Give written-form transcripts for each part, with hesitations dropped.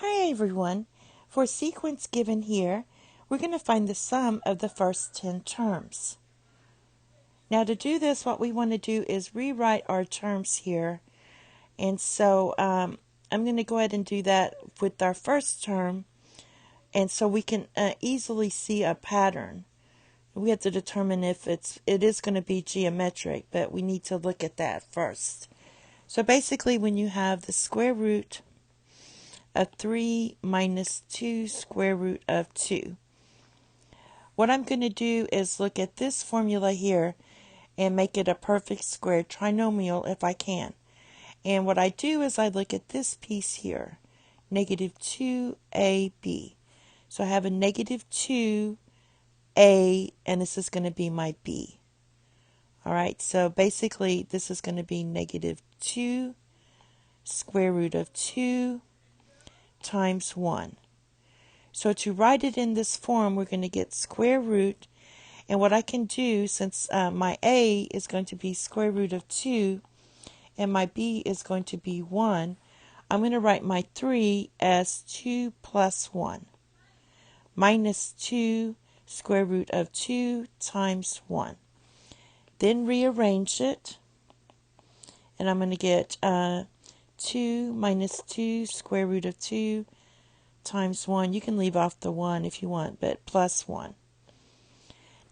Hi everyone. For a sequence given here, we're going to find the sum of the first 10 terms. Now to do this, what we want to do is rewrite our terms here. And so I'm going to go ahead and do that with our first term. And so we can easily see a pattern. We have to determine if it is going to be geometric, but we need to look at that first. So basically when you have the square root of 3 minus 2 square root of 2. What I'm going to do is look at this formula here and make it a perfect square trinomial if I can. And what I do is I look at this piece here, negative 2ab. So I have a negative 2a, and this is going to be my b. Alright, so basically this is going to be negative 2 square root of 2 times 1. So to write it in this form, we're going to get square root. And what I can do, since my a is going to be square root of 2 and my b is going to be 1, I'm going to write my 3 as 2 plus 1 minus 2 square root of 2 times 1. Then rearrange it, and I'm going to get 2 minus 2 square root of 2 times 1. You can leave off the 1 if you want, but plus 1.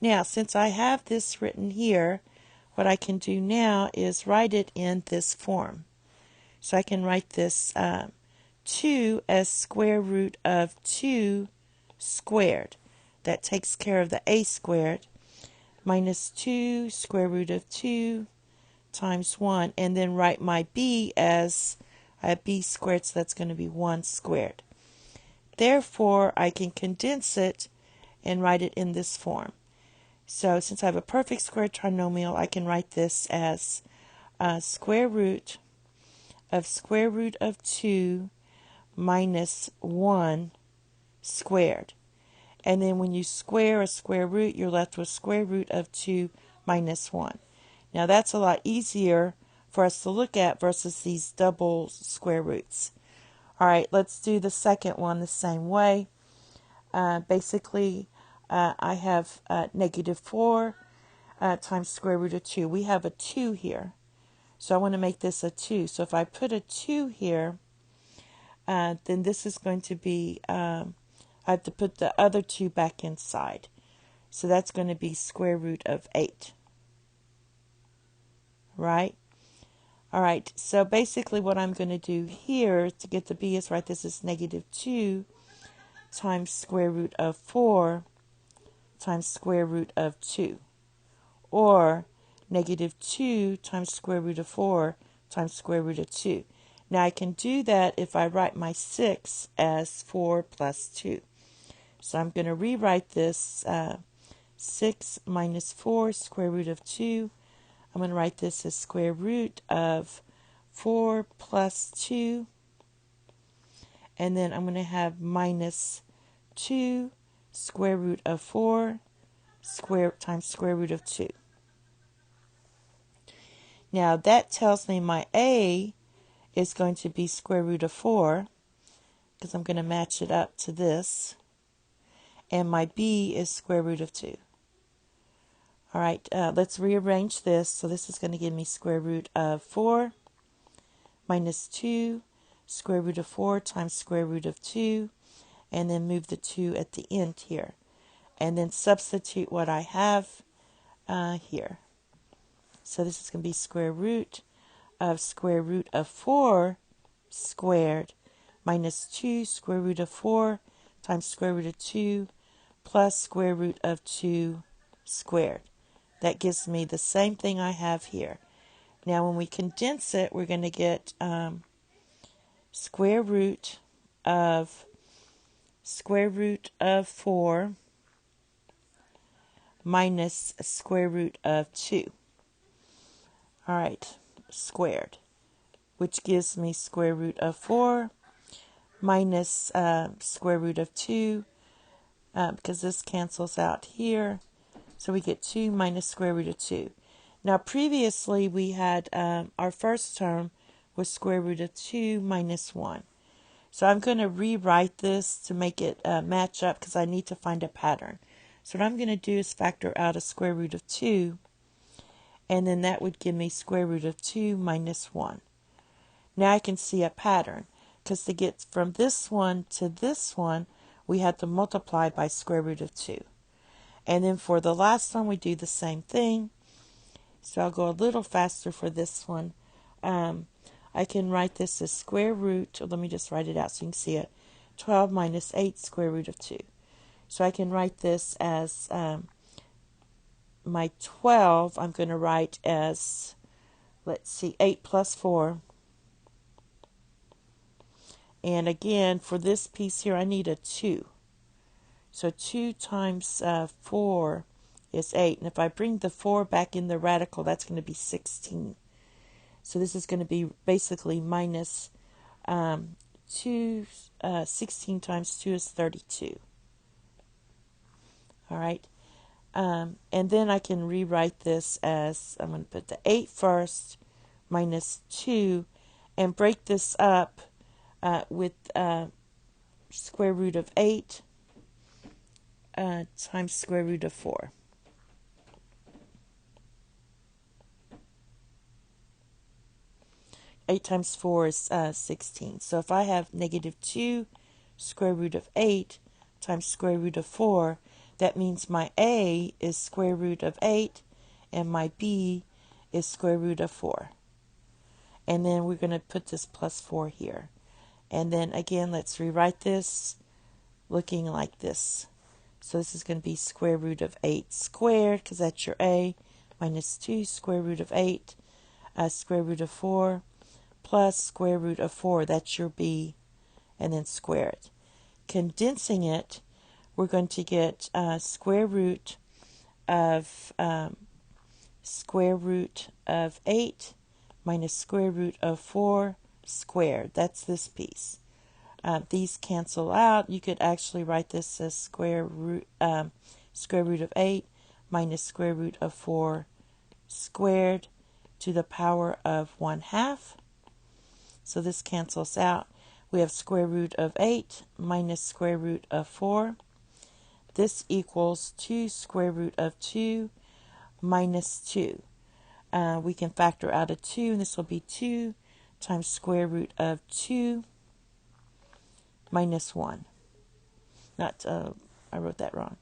Now, since I have this written here, what I can do now is write it in this form. So I can write this 2 as square root of 2 squared. That takes care of the a squared, minus 2 square root of 2 times 1, and then write my b as b squared, so that's going to be 1 squared. Therefore, I can condense it and write it in this form. So since I have a perfect square trinomial, I can write this as square root of 2 minus 1 squared. And then when you square a square root, you're left with square root of 2 minus 1. Now that's a lot easier for us to look at versus these double square roots. All right, let's do the second one the same way. Basically, I have negative 4 times square root of 2. We have a 2 here. So I want to make this a 2. So if I put a 2 here, then this is going to be, I have to put the other 2 back inside. So that's going to be square root of 8. Right? All right, so basically what I'm going to do here to get the b is write this as negative 2 times square root of 4 times square root of 2. Or negative 2 times square root of 4 times square root of 2. Now I can do that if I write my 6 as 4 plus 2. So I'm going to rewrite this 6 minus 4 square root of 2. I'm going to write this as square root of 4 plus 2. And then I'm going to have minus 2 square root of 4 times square root of 2. Now that tells me my a is going to be square root of 4, because I'm going to match it up to this. And my b is square root of 2. All right, let's rearrange this. So this is going to give me square root of 4 minus 2 square root of 4 times square root of 2, and then move the 2 at the end here. And then substitute what I have here. So this is going to be square root of 4 squared minus 2 square root of 4 times square root of 2 plus square root of 2 squared. That gives me the same thing I have here. Now when we condense it, we're going to get square root of 4 minus square root of 2. All right, squared, which gives me square root of 4 minus square root of 2, because this cancels out here. So we get 2 minus square root of 2. Now previously we had our first term was square root of 2 minus 1. So I'm going to rewrite this to make it match up because I need to find a pattern. So what I'm going to do is factor out a square root of 2, and then that would give me square root of 2 minus 1. Now I can see a pattern, because to get from this one to this one, we had to multiply by square root of 2. And then for the last one, we do the same thing. So I'll go a little faster for this one. I can write this as square root, or let me just write it out so you can see it, 12 minus 8 square root of 2. So I can write this as my 12, I'm going to write as, let's see, 8 plus 4. And again, for this piece here, I need a 2. So 2 times 4 is 8. And if I bring the 4 back in the radical, that's going to be 16. So this is going to be basically minus 16 times 2 is 32. All right. And then I can rewrite this as, I'm going to put the 8 first, minus 2, and break this up with square root of 8 times square root of 4. Eight times 4 is 16. So if I have negative 2 square root of 8 times square root of 4, that means my A is square root of 8 and my B is square root of 4. And then we're going to put this plus 4 here. And then again, let's rewrite this looking like this. So this is going to be square root of 8 squared, because that's your A, minus 2 square root of 8 square root of 4 plus square root of 4, that's your B, and then square it. Condensing it, we're going to get square root of 8 minus square root of 4 squared. That's this piece. These cancel out. You could actually write this as square root of 8 minus square root of 4 squared to the power of 1/2. So this cancels out. We have square root of 8 minus square root of 4. This equals 2 square root of 2 minus 2. We can factor out a 2, and this will be 2 times square root of 2 minus 1. I wrote that wrong.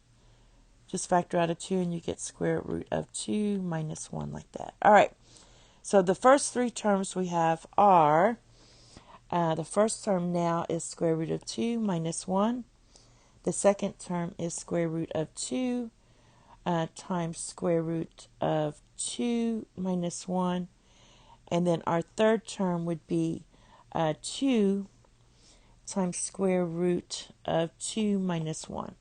Just factor out a 2 and you get square root of 2 minus 1 like that. All right. So the first three terms we have are, the first term now is square root of 2 minus 1. The second term is square root of 2 times square root of 2 minus 1. And then our third term would be 2 times square root of 2 minus 1.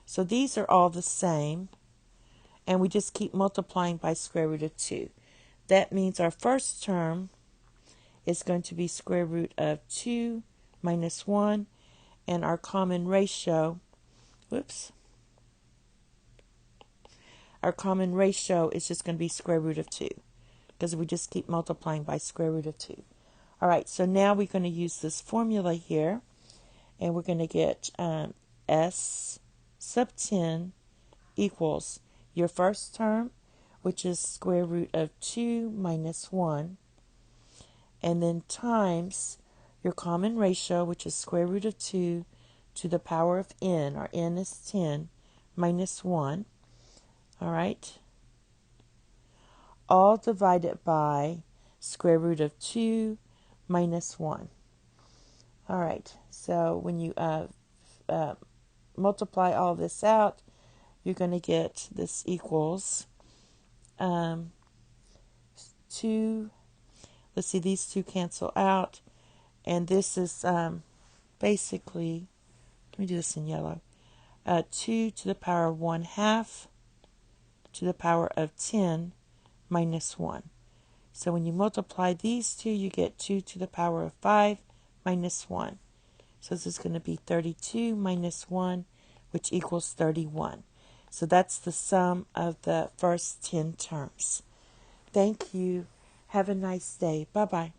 So these are all the same, and we just keep multiplying by square root of 2. That means our first term is going to be square root of 2 minus 1, and our common ratio, our common ratio is just going to be square root of 2, because we just keep multiplying by square root of 2. All right, so now we're going to use this formula here, and we're going to get S sub 10 equals your first term, which is square root of 2 minus 1, and then times your common ratio, which is square root of 2 to the power of n, our n is 10, minus 1, all right, all divided by square root of 2 minus 1. All right, so when you multiply all this out, you're going to get this equals 2. Let's see, these two cancel out, and this is basically, let me do this in yellow, 2 to the power of 1/2 to the power of 10 minus 1. So when you multiply these two, you get 2 to the power of 5 minus 1. So this is going to be 32 minus 1, which equals 31. So that's the sum of the first 10 terms. Thank you. Have a nice day. Bye-bye.